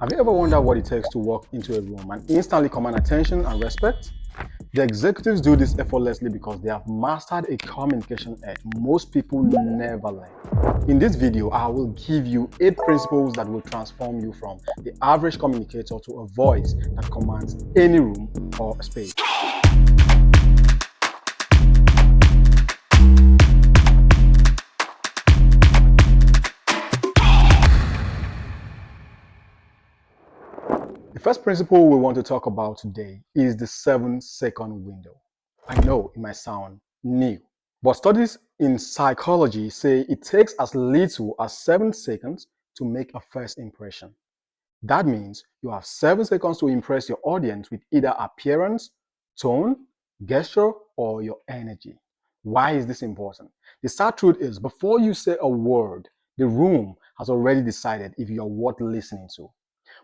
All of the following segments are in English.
Have you ever wondered what it takes to walk into a room and instantly command attention and respect? The executives do this effortlessly because they have mastered a communication art most people never learn. In this video, I will give you 8 principles that will transform you from the average communicator to a voice that commands any room or space. The first principle we want to talk about today is the 7-second window. I know it might sound new, but studies in psychology say it takes as little as 7 seconds to make a first impression. That means you have 7 seconds to impress your audience with either appearance, tone, gesture, or your energy. Why is this important? The sad truth is, before you say a word, the room has already decided if you are worth listening to.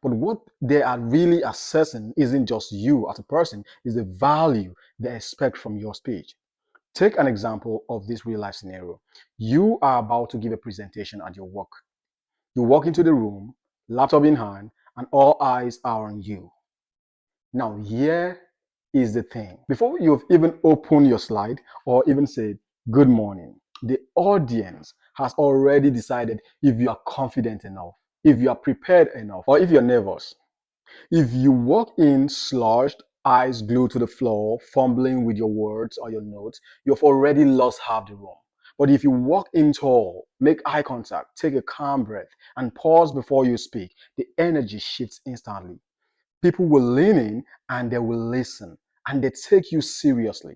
But what they are really assessing isn't just you as a person, is the value they expect from your speech. Take an example of this real life scenario. You are about to give a presentation at your work. You walk into the room, laptop in hand, and all eyes are on you. Now, here is the thing. Before you've even opened your slide or even said good morning, the audience has already decided if you are confident enough, if you are prepared enough, or if you're nervous. If you walk in slouched, eyes glued to the floor, fumbling with your words or your notes, you've already lost half the room. But if you walk in tall, make eye contact, take a calm breath, and pause before you speak, the energy shifts instantly. People will lean in and they will listen and they take you seriously.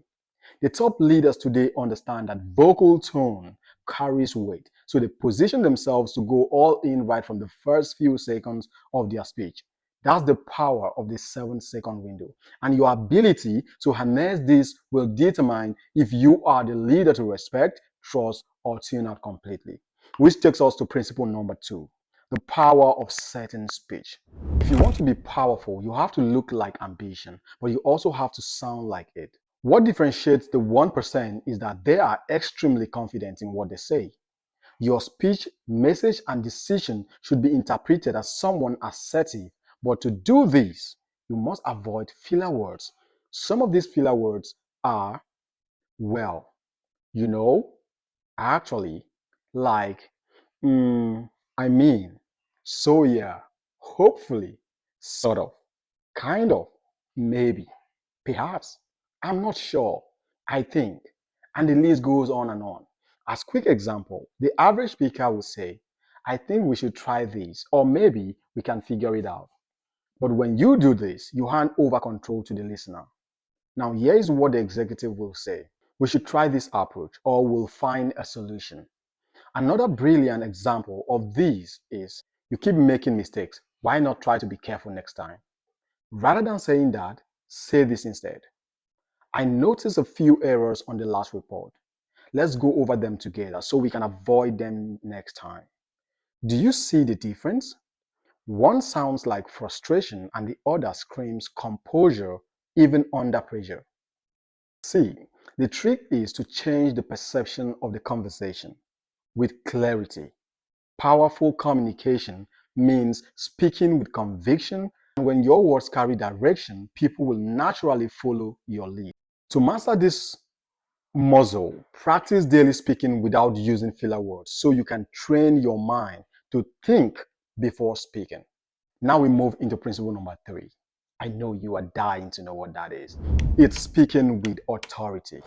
The top leaders today understand that vocal tone carries weight, so they position themselves to go all in right from the first few seconds of their speech. That's the power of the 7-second window. And your ability to harness this will determine if you are the leader to respect, trust, or tune out completely. Which takes us to principle number 2, the power of certain speech. If you want to be powerful, you have to look like ambition, but you also have to sound like it. What differentiates the 1% is that they are extremely confident in what they say. Your speech, message, and decision should be interpreted as someone assertive, but to do this, you must avoid filler words. Some of these filler words are, well, you know, actually, like, I mean, so yeah, hopefully, sort of, kind of, maybe, perhaps, I'm not sure, I think, and the list goes on and on. As quick example, the average speaker will say, I think we should try this, or maybe we can figure it out. But when you do this, you hand over control to the listener. Now, here is what the executive will say. We should try this approach, or we'll find a solution. Another brilliant example of this is, you keep making mistakes. Why not try to be careful next time? Rather than saying that, say this instead. I noticed a few errors on the last report. Let's go over them together so we can avoid them next time. Do you see the difference? One sounds like frustration and the other screams composure even under pressure. See, the trick is to change the perception of the conversation with clarity. Powerful communication means speaking with conviction, and when your words carry direction, people will naturally follow your lead. To master this muscle, practice daily speaking without using filler words so you can train your mind to think before speaking. Now we move into principle number 3. I know you are dying to know what that is. It's speaking with authority.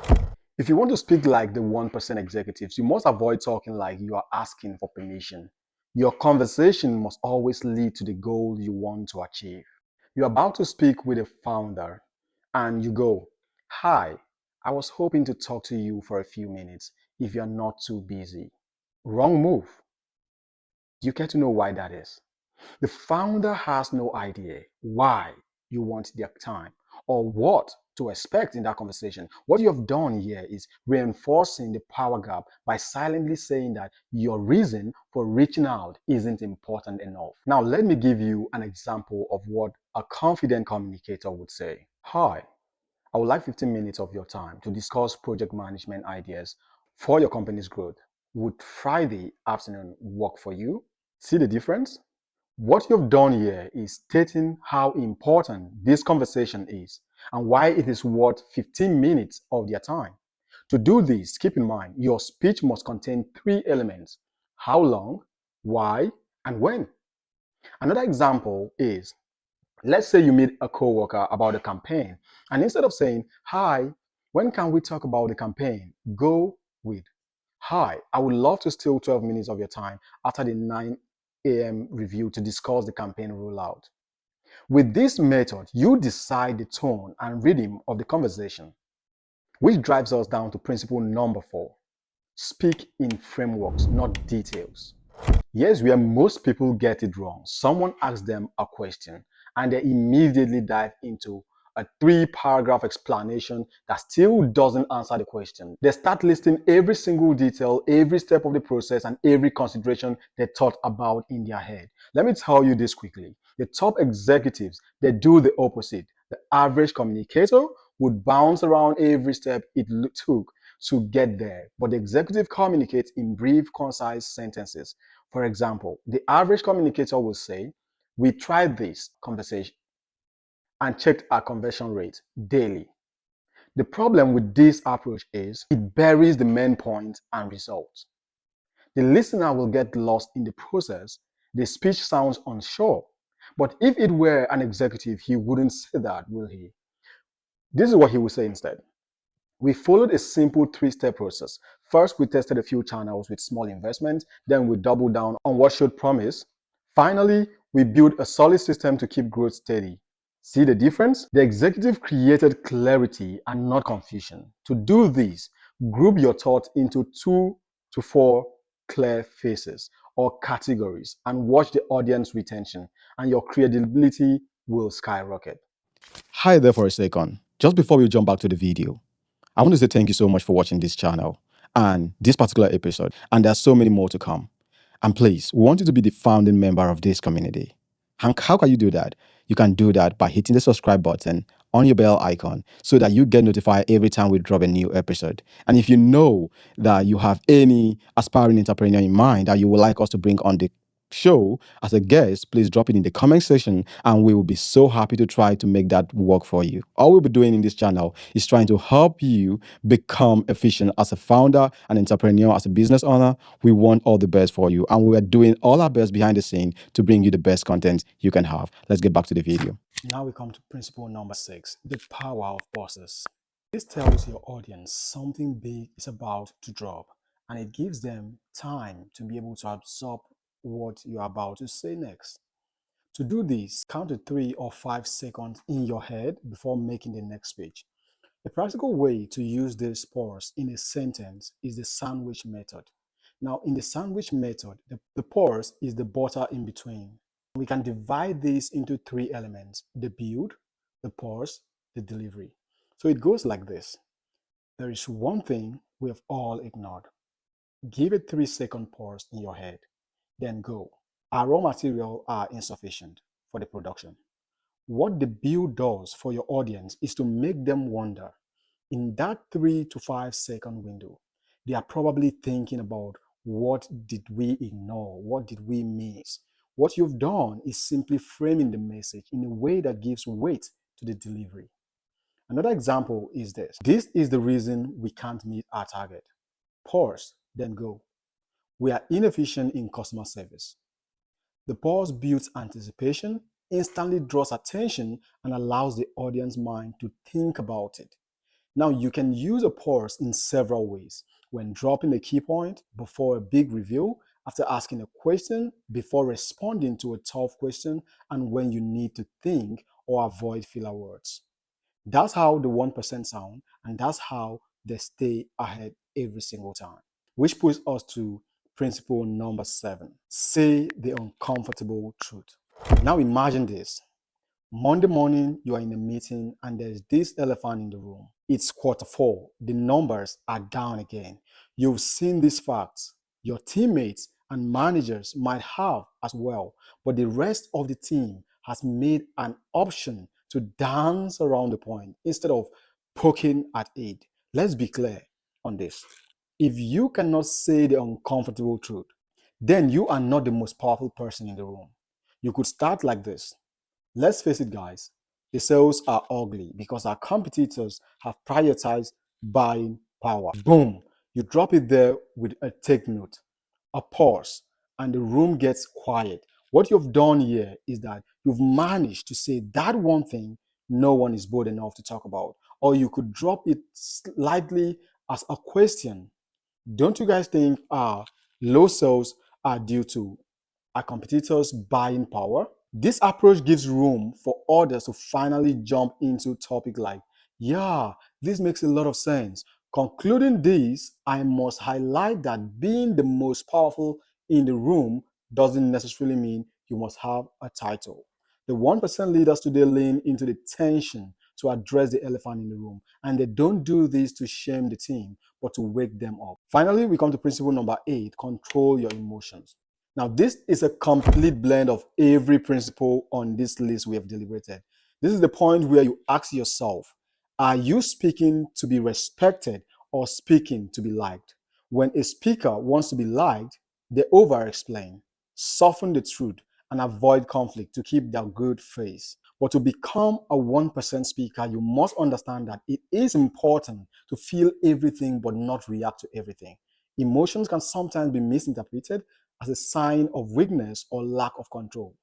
If you want to speak like the 1% executives, you must avoid talking like you are asking for permission. Your conversation must always lead to the goal you want to achieve. You're about to speak with a founder and you go, Hi, I was hoping to talk to you for a few minutes if you're not too busy. Wrong move. Do you care to know why that is? The founder has no idea why you want their time or what to expect in that conversation. What you have done here is reinforcing the power gap by silently saying that your reason for reaching out isn't important enough. Now, let me give you an example of what a confident communicator would say. Hi, I would like 15 minutes of your time to discuss project management ideas for your company's growth. Would Friday afternoon work for you? See the difference? What you've done here is stating how important this conversation is and why it is worth 15 minutes of their time. To do this, keep in mind your speech must contain three elements: how long, why, and when. Another example is, let's say you meet a coworker about a campaign, and instead of saying, "Hi, when can we talk about the campaign?" go with, "Hi, I would love to steal 12 minutes of your time after the 9 a.m. review to discuss the campaign rollout." With this method, you decide the tone and rhythm of the conversation, which drives us down to principle number 4. Speak in frameworks, not details. Here's where most people get it wrong. Someone asks them a question and they immediately dive into a 3 paragraph explanation that still doesn't answer the question. They start listing every single detail, every step of the process, and every consideration they thought about in their head. Let me tell you this quickly. The top executives, they do the opposite. The average communicator would bounce around every step it took to get there, but the executive communicates in brief, concise sentences. For example, the average communicator will say, "We tried this conversation and checked our conversion rate daily." The problem with this approach is it buries the main point and results. The listener will get lost in the process. The speech sounds unsure. But if it were an executive, he wouldn't say that, will he? This is what he would say instead. "We followed a simple 3-step process. First, we tested a few channels with small investments. Then we doubled down on what showed promise. Finally, we built a solid system to keep growth steady." See the difference? The executive created clarity and not confusion. To do this, group your thoughts into 2 to 4 clear phases or categories and watch the audience retention, and your credibility will skyrocket. Hi there for a second. Just before we jump back to the video, I want to say thank you so much for watching this channel and this particular episode. And there's so many more to come. And please, we want you to be the founding member of this community. And how can you do that? You can do that by hitting the subscribe button on your bell icon so that you get notified every time we drop a new episode. And if you know that you have any aspiring entrepreneur in mind that you would like us to bring on the show as a guest, please drop it in the comment section and we will be so happy to try to make that work for you. All we'll be doing in this channel is trying to help you become efficient as a founder, an entrepreneur, as a business owner. We want all the best for you and we are doing all our best behind the scene to bring you the best content you can have. Let's get back to the video. Now we come to principle number 6, the power of pauses. This tells your audience something big is about to drop, and it gives them time to be able to absorb what you're about to say next. To do this, count to 3 or 5 seconds in your head before making the next speech. A practical way to use this pause in a sentence is the sandwich method. Now, in the sandwich method, the pause is the butter in between. We can divide this into 3 elements: the build, the pause, the delivery. So it goes like this. There is one thing we have all ignored. Give a 3-second pause in your head, then go. Our raw materials are insufficient for the production. What the build does for your audience is to make them wonder. In that 3 to 5 second window, they are probably thinking about, what did we ignore? What did we miss? What you've done is simply framing the message in a way that gives weight to the delivery. Another example is this. This is the reason we can't meet our target. Pause, then go. We are inefficient in customer service. The pause builds anticipation, instantly draws attention, and allows the audience mind to think about it. Now, you can use a pause in several ways: when dropping a key point, before a big reveal, after asking a question, before responding to a tough question, and when you need to think or avoid filler words. That's how the 1% sound, and that's how they stay ahead every single time. Which puts us to principle number 7. Say the uncomfortable truth. Now imagine this. Monday morning, you are in a meeting and there's this elephant in the room. It's quarter 4. The numbers are down again. You've seen these facts. Your teammates and managers might have as well, but the rest of the team has made an option to dance around the point instead of poking at it. Let's be clear on this. If you cannot say the uncomfortable truth, then you are not the most powerful person in the room. You could start like this. Let's face it, guys, the sales are ugly because our competitors have prioritized buying power. Boom, you drop it there with a take note, a pause, and the room gets quiet. What you've done here is that you've managed to say that one thing no one is bold enough to talk about, or you could drop it slightly as a question. Don't you guys think low sales are due to our competitors' buying power? This approach gives room for others to finally jump into topic like, yeah, this makes a lot of sense. Concluding this, I must highlight that being the most powerful in the room doesn't necessarily mean you must have a title. The 1% leaders today lean into the tension to address the elephant in the room, and they don't do this to shame the team, but to wake them up. Finally, we come to principle number 8: control your emotions. Now, this is a complete blend of every principle on this list we have deliberated. This is the point where you ask yourself, are you speaking to be respected or speaking to be liked? When a speaker wants to be liked, they over explain, soften the truth, and avoid conflict to keep their good face. But to become a 1% speaker, you must understand that it is important to feel everything but not react to everything. Emotions can sometimes be misinterpreted as a sign of weakness or lack of control.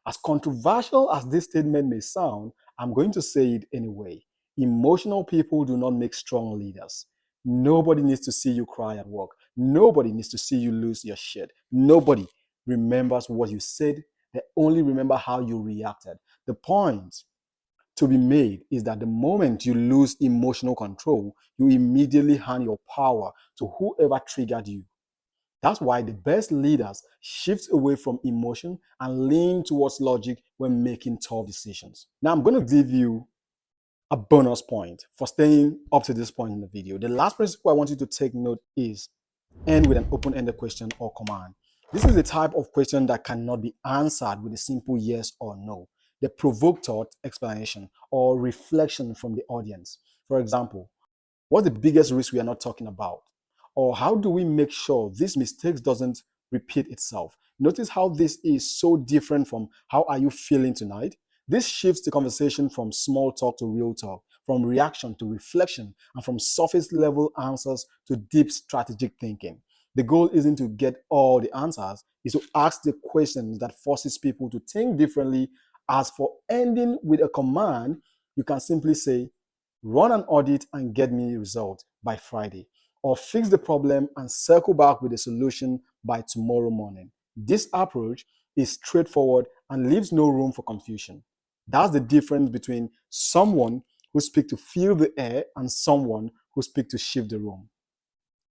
As controversial as this statement may sound, I'm going to say it anyway. Emotional people do not make strong leaders. Nobody needs to see you cry at work. Nobody needs to see you lose your shit. Nobody remembers what you said. They only remember how you reacted. The point to be made is that the moment you lose emotional control, you immediately hand your power to whoever triggered you. That's why the best leaders shift away from emotion and lean towards logic when making tough decisions. Now, I'm going to give you a bonus point for staying up to this point in the video. The last principle I want you to take note is end with an open-ended question or command. This is the type of question that cannot be answered with a simple yes or no. They provoke thought, explanation, or reflection from the audience. For example, what's the biggest risk we are not talking about? Or how do we make sure this mistakes doesn't repeat itself? Notice how this is so different from how are you feeling tonight? This shifts the conversation from small talk to real talk, from reaction to reflection, and from surface level answers to deep strategic thinking. The goal isn't to get all the answers, it's to ask the questions that forces people to think differently. As for ending with a command, you can simply say, run an audit and get me a result by Friday, or fix the problem and circle back with a solution by tomorrow morning. This approach is straightforward and leaves no room for confusion. That's the difference between someone who speaks to fill the air and someone who speaks to shift the room.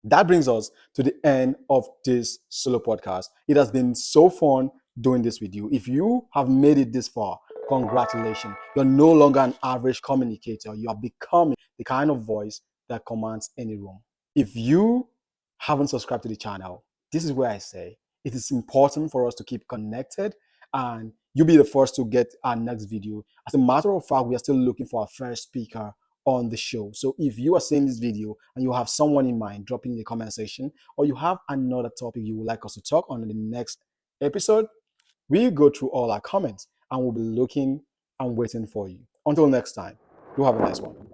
That brings us to the end of this solo podcast. It has been so fun doing this with you. If you have made it this far, congratulations. You're no longer an average communicator. You are becoming the kind of voice that commands any room. If you haven't subscribed to the channel, this is where I say it is important for us to keep connected and you'll be the first to get our next video. As a matter of fact, we are still looking for our first speaker on the show. So if you are seeing this video and you have someone in mind, drop it in the comment section, or you have another topic you would like us to talk on in the next episode, we'll go through all our comments and we'll be looking and waiting for you. Until next time, do have a nice one.